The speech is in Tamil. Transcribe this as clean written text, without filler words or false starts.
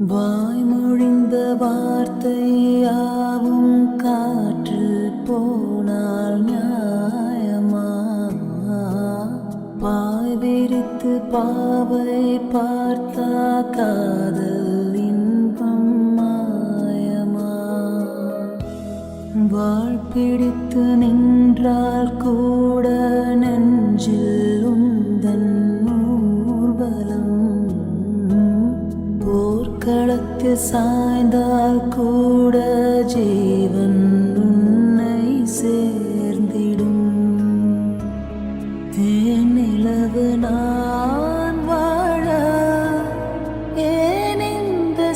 வாய்மொழிந்த வார்த்தையாவும் காற்றில் போனால் நியாயமா? பாய் விரித்து பாவை பார்த்தா காதல் இன்பம் மாயமா? வாழ் பிடித்து நின்றால் கூட நெஞ்சில் உந்தன் ஊர்வலம். போர்க்களத்தில் சாய்ந்தால் கூட ஜீவன் உன்னை சேர்ந்திடும். தேனிலவு நான் வாழ ஏன் இந்த